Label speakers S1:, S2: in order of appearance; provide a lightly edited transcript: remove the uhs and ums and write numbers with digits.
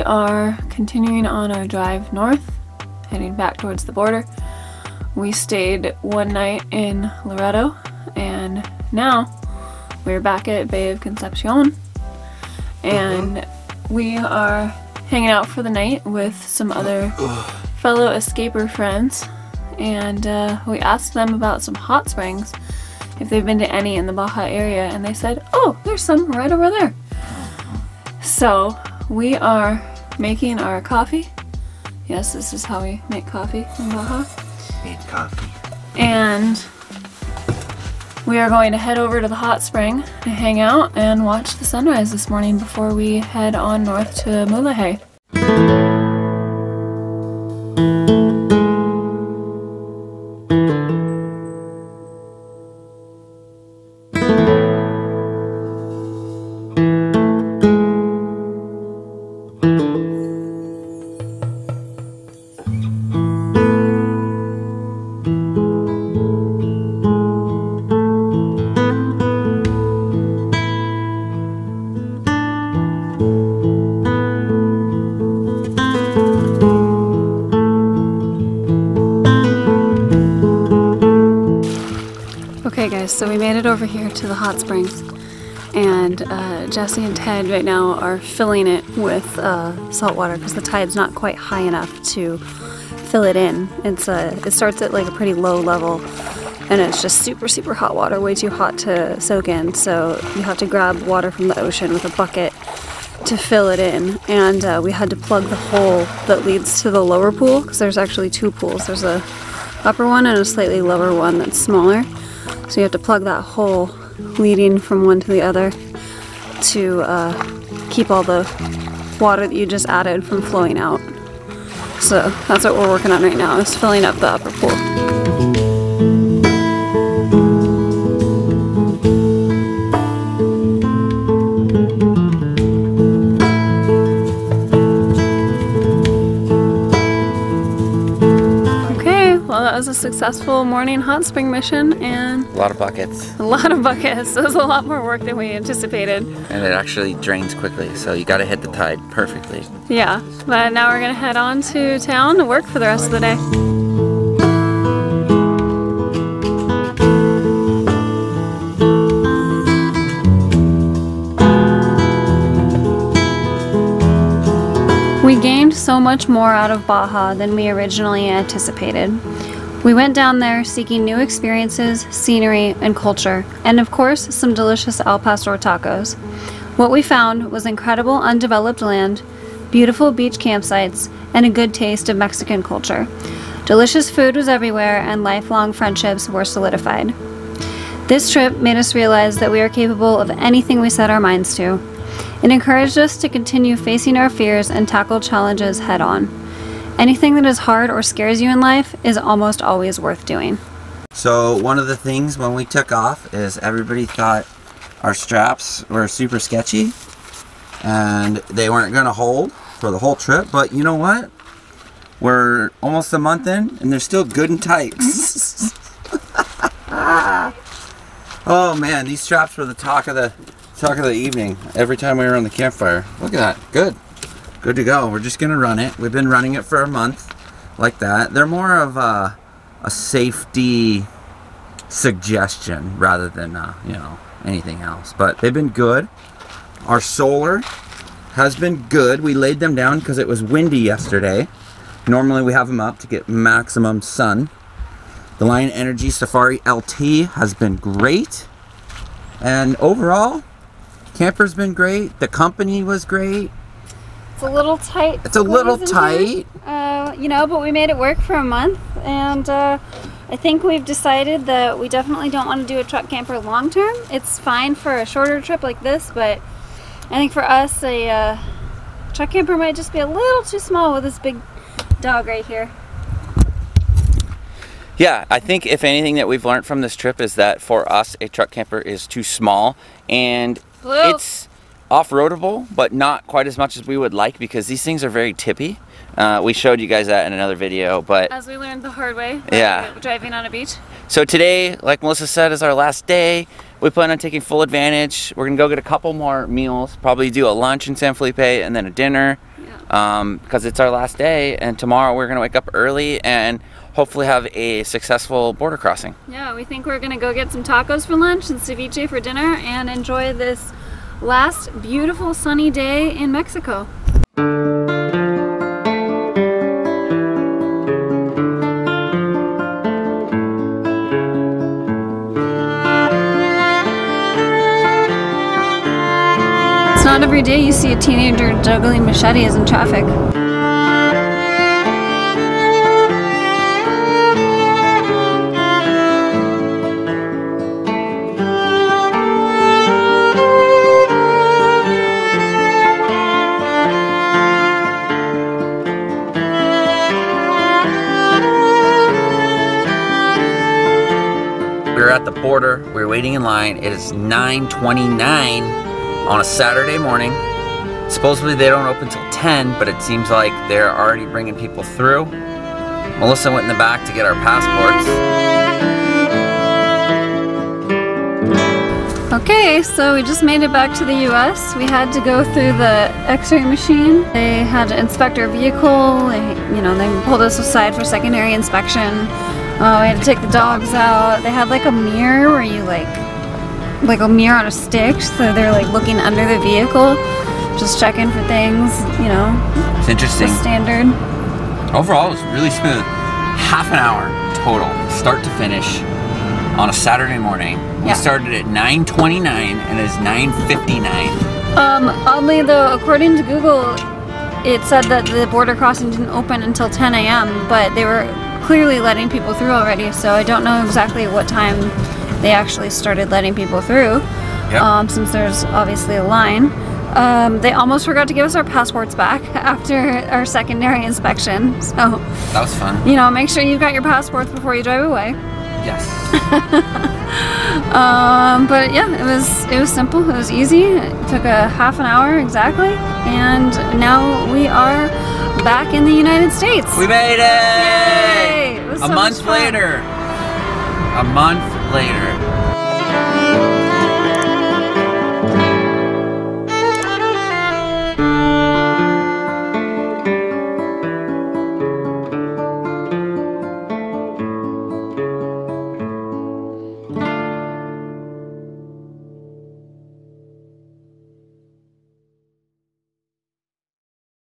S1: are continuing on our drive north, heading back towards the border. We stayed one night in Loreto, and now we're back at Bay of Concepcion, and we are hanging out for the night with some other fellow escaper friends, and we asked them about some hot springs, if they've been to any in the Baja area, and they said, oh, there's some right over there. So we are making our coffee. Yes, this is how we make coffee in Baja.
S2: Made coffee. And
S1: we are going to head over to the hot spring to hang out and watch the sunrise this morning before we head on north to Mulegé. Okay guys, so we made it over here to the hot springs, and Jesse and Ted right now are filling it with salt water because the tide's not quite high enough to fill it in. It starts at like a pretty low level, and it's just super hot water, way too hot to soak in, so you have to grab water from the ocean with a bucket to fill it in. And we had to plug the hole that leads to the lower pool, because there's actually two pools. There's a upper one and a slightly lower one that's smaller. So you have to plug that hole leading from one to the other to keep all the water that you just added from flowing out. So that's what we're working on right now, is filling up the upper pool. That was a successful morning hot spring mission, and
S2: a lot of buckets.
S1: A lot of buckets. It was a lot more work than we anticipated.
S2: And it actually drains quickly, so you got to hit the tide perfectly.
S1: Yeah, but now we're gonna head on to town to work for the rest of the day. We gained so much more out of Baja than we originally anticipated. We went down there seeking new experiences, scenery, and culture, and of course, some delicious al pastor tacos. What we found was incredible undeveloped land, beautiful beach campsites, and a good taste of Mexican culture. Delicious food was everywhere, and lifelong friendships were solidified. This trip made us realize that we are capable of anything we set our minds to. It encouraged us to continue facing our fears and tackle challenges head on. Anything that is hard or scares you in life is almost always worth doing.
S2: So one of the things when we took off is everybody thought our straps were super sketchy and they weren't going to hold for the whole trip, but you know what? We're almost a month in and they're still good and tight. Oh man, these straps were the talk of the evening every time we were on the campfire. Look at that. Good to go. We're just gonna run it. We've been running it for a month like that. They're more of a safety suggestion rather than you know, anything else, but they've been good. Our solar has been good. We laid them down because it was windy yesterday. Normally we have them up to get maximum sun. The Lion Energy Safari LT has been great, and overall camper's been great. The company was great.
S1: It's a little tight.
S2: It's a little tight.
S1: You know, but we made it work for a month, and I think we've decided that we definitely don't want to do a truck camper long term. It's fine for a shorter trip like this, but I think for us a truck camper might just be a little too small with this big dog right here.
S2: Yeah, I think if anything that we've learned from this trip is that for us a truck camper is too small, and it's off-roadable, but not quite as much as we would like because these things are very tippy. We showed you guys that in another video, but
S1: as we learned the hard way, driving on a beach.
S2: So today, like Melissa said, is our last day. We plan on taking full advantage. We're gonna go get a couple more meals, probably do a lunch in San Felipe and then a dinner. because it's our last day, and tomorrow we're gonna wake up early and hopefully have a successful border crossing.
S1: Yeah, we think we're gonna go get some tacos for lunch and ceviche for dinner and enjoy this last beautiful sunny day in Mexico. It's not every day you see a teenager juggling machetes in traffic.
S2: We're at the border, we're waiting in line. It is 9:29 on a Saturday morning. Supposedly they don't open till 10, but it seems like they're already bringing people through. Melissa went in the back to get our passports.
S1: Okay, so we just made it back to the US. We had to go through the x-ray machine. They had to inspect our vehicle. They pulled us aside for secondary inspection. We had to take the dogs out. They had like a mirror where you like a mirror on a stick, so they're like looking under the vehicle, just checking for things, you know.
S2: It's interesting.
S1: Standard.
S2: Overall, it was really smooth. Half an hour total, start to finish, on a Saturday morning. We started at 9:29 and it's 9:59.
S1: Oddly though, according to Google, it said that the border crossing didn't open until 10 a.m., but they were clearly letting people through already, so I don't know exactly what time they actually started letting people through, since there's obviously a line. They almost forgot to give us our passports back after our secondary inspection, so
S2: that was fun.
S1: You know, make sure you've got your passports before you drive away.
S2: Yes.
S1: But yeah, it was simple, it was easy. It took a half an hour exactly, and now we are back in the United States.
S2: We made it!
S1: Yay! It was
S2: A month later. A month later.